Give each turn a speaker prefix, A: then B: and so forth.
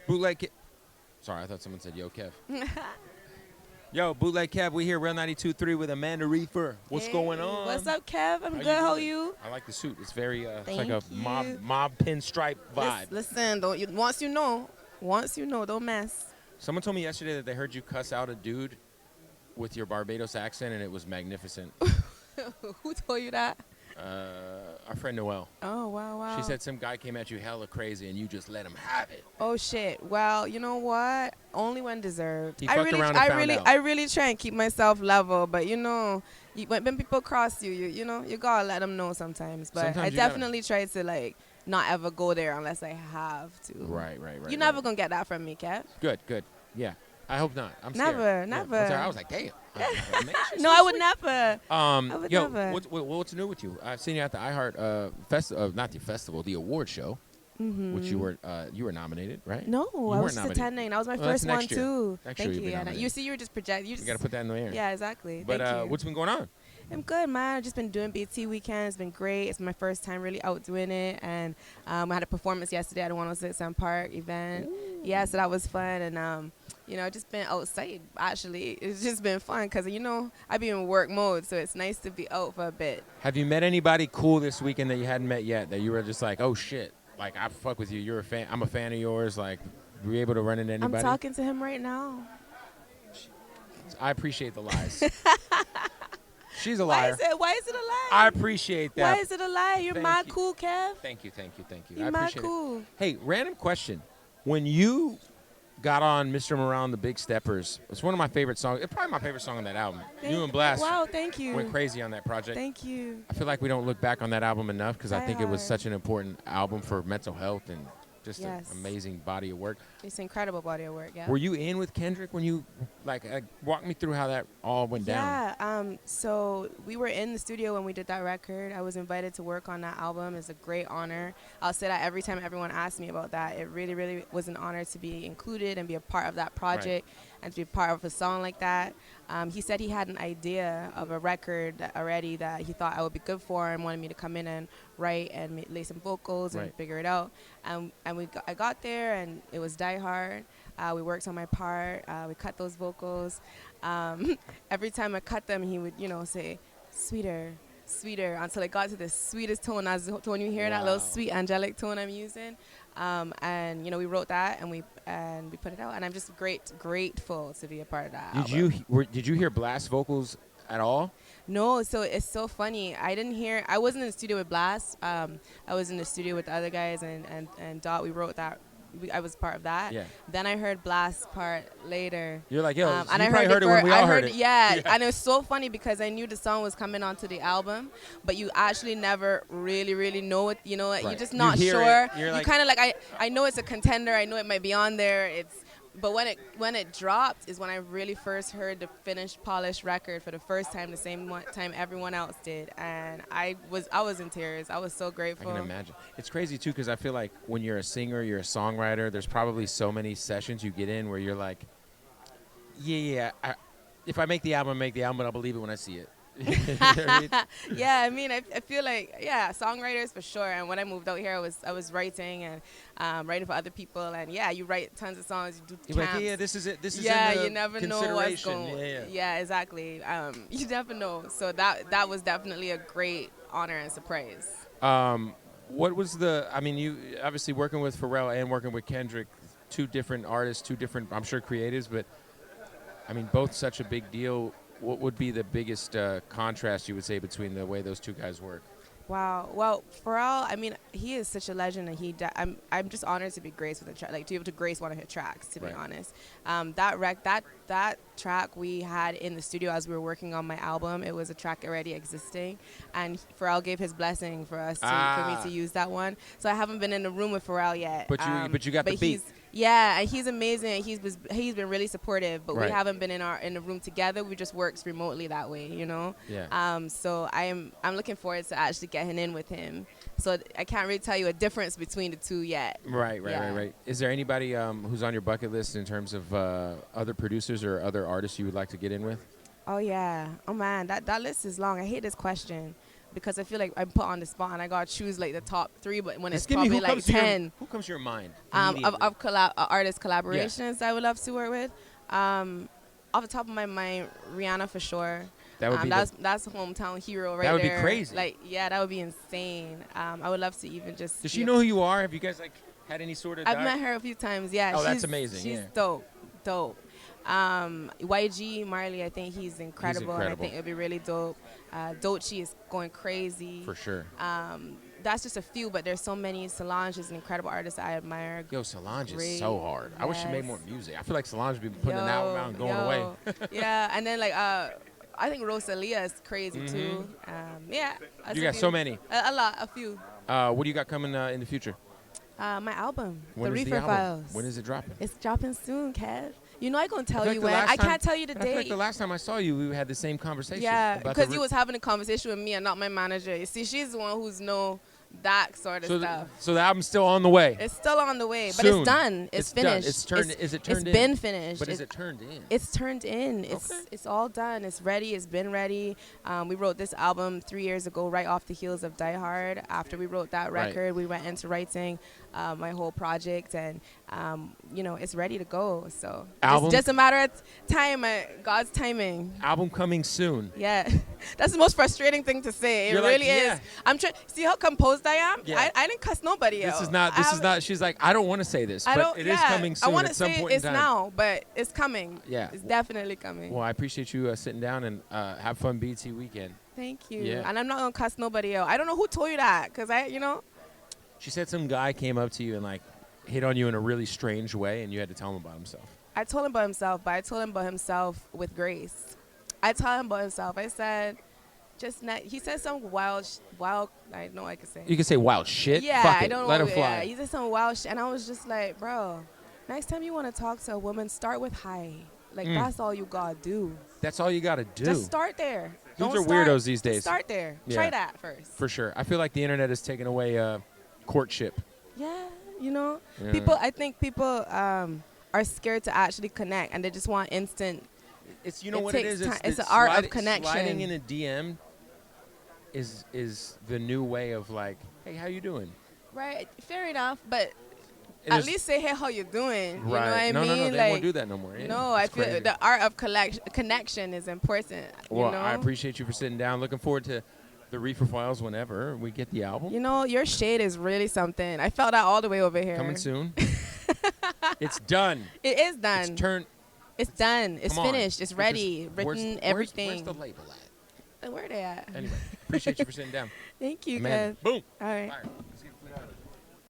A: Bootleg Kev. Sorry, I thought someone said Yo Kev. Yo, Bootleg Kev, we here, Real 92.3 with Amanda Reifer. What's going on?
B: What's up, Kev? I'm good. How are you?
A: I like the suit. It's very, it's
B: Thank
A: like a
B: you.
A: mob pinstripe vibe.
B: Listen, once you know, don't mess.
A: Someone told me yesterday that they heard you cuss out a dude with your Barbados accent, and it was magnificent.
B: Who told you that?
A: Our friend Noelle.
B: Oh, wow.
A: She said some guy came at you hella crazy, and you just let him have it.
B: Oh shit. Well, you know what? Only when deserved.
A: He fucked around and found out.
B: I really try and keep myself level, but when people cross you gotta let them know sometimes. But
A: Sometimes
B: I definitely try to like not ever go there unless I have to.
A: Right.
B: You're never gonna get that from me, Kev.
A: Good. Yeah. I hope not. I'm scared.
B: Never.
A: Yeah. I was like, damn.
B: No, I would never. I would never.
A: What's new with you? I've seen you at the iHeart not the festival, the award show, which you were nominated, right?
B: No, I was just
A: nominated.
B: attending. That was my
A: That's
B: first one
A: next year.
B: too.
A: Next year
B: Thank
A: you'll be
B: you.
A: nominated.
B: You see, you were just projecting.
A: You got to put that in the air.
B: Yeah, exactly.
A: But
B: Thank you.
A: what's been going on?
B: I'm good, man. I've just been doing BT weekend. It's been great. It's my first time really out doing it, and I had a performance yesterday at the 106 Sun Park event. Ooh. Yeah, so that was fun, and I've just been outside. Actually, it's just been fun because I've been in work mode, so it's nice to be out for a bit.
A: Have you met anybody cool this weekend that you hadn't met yet? That you were just like, oh shit, like I fuck with you. You're a fan. I'm a fan of yours. Like, were you able to run into anybody?
B: I'm talking to him right now.
A: I appreciate the lies. She's a liar.
B: Why is it a lie?
A: I appreciate that.
B: Why is it a lie? You're mad cool, Kev.
A: Thank you.
B: You're mad cool.
A: Hey, random question. When you got on Mr. Morale, the Big Steppers, it's one of my favorite songs. It's probably my favorite song on that album. You and Blast
B: thank you.
A: went crazy on that project.
B: Thank you.
A: I feel like we don't look back on that album enough because I think it was such an important album for mental health and just an amazing body of work.
B: It's an incredible body of work, yeah.
A: Were you in with Kendrick when you, walk me through how that all went down?
B: Yeah, so we were in the studio when we did that record. I was invited to work on that album. It's a great honor. I'll say that every time everyone asks me about that. It really, really was an honor to be included and be a part of that project and to be a part of a song like that. He said he had an idea of a record already that he thought I would be good for and wanted me to come in and write and lay some vocals and figure it out. And I got there and it was Die Hard. We worked on my part. We cut those vocals. Every time I cut them, he would, say, sweeter, until it got to the sweetest tone. When you hear that little sweet angelic tone I'm using. And we wrote that and we put it out. And I'm just grateful to be a part of that.
A: Did you hear Blast vocals at all?
B: No, so it's so funny. I wasn't in the studio with Blast. I was in the studio with the other guys and Dot. We wrote that. I was part of that. Yeah. Then I heard Blast part later.
A: You're like, yo,
B: and
A: you probably heard it when we all heard it.
B: Yeah, and it was so funny because I knew the song was coming onto the album, but you actually never really, really know it. You're just not sure. You kind of like, I know it's a contender. I know it might be on there. But when it dropped is when I really first heard the finished, polished record for the first time, the same time everyone else did, and I was in tears. I was so grateful.
A: I can imagine. It's crazy too because I feel like when you're a singer, you're a songwriter. There's probably so many sessions you get in where you're like, if I make the album, but I'll believe it when I see it.
B: Yeah, I feel like songwriters for sure. And when I moved out here, I was writing and writing for other people. And you write tons of songs. You do camps.
A: Like, this is it. This is
B: you never know what's going.
A: Yeah,
B: exactly. You never know. So that was definitely a great honor and surprise.
A: What was you obviously working with Pharrell and working with Kendrick, two different artists, two different, I'm sure, creatives, but both such a big deal. What would be the biggest contrast you would say between the way those two guys work?
B: Wow. Well, Pharrell, he is such a legend, and I'm just honored to be graced with a track, to be able to grace one of his tracks. To be honest, that track we had in the studio as we were working on my album. It was a track already existing, and Pharrell gave his blessing for me to use that one. So I haven't been in the room with Pharrell yet.
A: But you got the beat.
B: Yeah, and he's amazing. He's been really supportive, but we haven't been in the room together. We just worked remotely that way,
A: Yeah.
B: So I'm looking forward to actually getting in with him. So I can't really tell you a difference between the two yet.
A: Right. Is there anybody who's on your bucket list in terms of other producers or other artists you would like to get in with?
B: Oh yeah. Oh man, that list is long. I hate this question because I feel like I'm put on the spot and I gotta choose like the top 3, but when
A: Just
B: it's
A: give me
B: probably
A: who
B: like
A: comes to your-
B: 10
A: who comes to your mind?
B: of
A: immediately?
B: artist collaborations I would love to work with. Off the top of my mind, Rihanna for sure.
A: That would be
B: that's hometown hero right there.
A: That would be crazy.
B: Like, yeah, that would be insane. I would love to even just.
A: Does she know who you are? Have you guys like had any sort of?
B: I've met her a few times. Yeah.
A: Oh, that's amazing.
B: She's
A: yeah.
B: dope. YG Marley, I think he's incredible, and I think it'd be really dope. Doechii is going crazy.
A: For sure.
B: That's just a few, but there's so many. Solange is an incredible artist I admire.
A: Yo, Solange
B: Great.
A: is so hard. I wish she made more music. I feel like Solange be putting an album out and going away.
B: Yeah, and then like I think Rosalia is crazy too. Yeah.
A: You got so many.
B: A few.
A: What do you got coming in the future?
B: My album,
A: When
B: The
A: is
B: Reifer
A: album?
B: Files.
A: When is it dropping?
B: It's dropping soon, Kev. You know I gonna tell
A: feel
B: you
A: like the
B: when.
A: last
B: I
A: time-
B: can't tell you the
A: I feel like
B: date.
A: the last time I saw you, we had the same conversation.
B: Yeah,
A: about
B: because
A: the
B: you was having a conversation with me and not my manager. You see, she's the one who's know that sort of stuff.
A: So the album's still on the way.
B: It's still on the way, but
A: Soon.
B: it's done. It's finished.
A: Done. It's turned. Is it turned in?
B: It's been finished.
A: But is it turned in?
B: It's turned in. It's all done. It's ready. It's been ready. We wrote this album 3 years ago, right off the heels of Die Hard. After we wrote that record, we went into writing my whole project, and it's ready to go. So it's just a matter of time, God's timing.
A: Album coming soon.
B: Yeah, that's the most frustrating thing to say. It really is. I'm trying. See how composed I am.
A: Yeah.
B: I didn't cuss nobody out.
A: This is not. She's like, I don't want to say this, but it is coming soon.
B: I want
A: at
B: to
A: some
B: say
A: point in
B: it's
A: time.
B: now, but it's coming.
A: Yeah.
B: It's definitely coming.
A: Well, I appreciate you sitting down and have fun BT weekend.
B: Thank you.
A: Yeah.
B: And I'm not gonna cuss nobody out. I don't know who told you that, cause
A: She said some guy came up to you and like hit on you in a really strange way, and you had to tell him about himself.
B: I told him about himself, but I told him about himself with grace. I told him about himself. I said, he said some wild. I know I could say.
A: You can say wild shit.
B: Yeah,
A: Fuck it.
B: I don't know.
A: Let him fly.
B: Yeah, he said some wild shit, and I was just like, bro, next time you want to talk to a woman, start with hi. Like that's all you gotta do.
A: That's all you gotta do.
B: Just start there.
A: Dudes
B: Don't
A: are weirdos these days.
B: Start there.
A: Yeah.
B: Try that first.
A: For sure. I feel like the internet has taken away courtship.
B: Yeah,
A: Yeah.
B: I think people are scared to actually connect, and they just want instant.
A: It's
B: It
A: what it
B: takes
A: is.
B: time. It's the art of connection.
A: Sliding in a DM is the new way of like, hey, how you doing?
B: Right. Fair enough, but
A: It
B: at
A: is-
B: least say, hey, how you doing? You
A: right.
B: know what I
A: no,
B: mean?
A: No, they
B: like,
A: won't do that no more. Yeah,
B: no, I
A: it's
B: feel
A: crazy.
B: the art of connection is important.
A: Well,
B: you know?
A: I appreciate you for sitting down. Looking forward to the Reifer Files whenever we get the album.
B: Your shade is really something. I felt that all the way over here.
A: Coming soon. It's done.
B: It is done.
A: It's turned.
B: It's done. It's
A: Come on.
B: finished. It's ready. Written. Everything.
A: Where's the label at?
B: Where they at?
A: Anyway, appreciate you for sitting down.
B: Thank you,
A: Man.
B: Kev.
A: Boom.
B: All right.
A: Fire.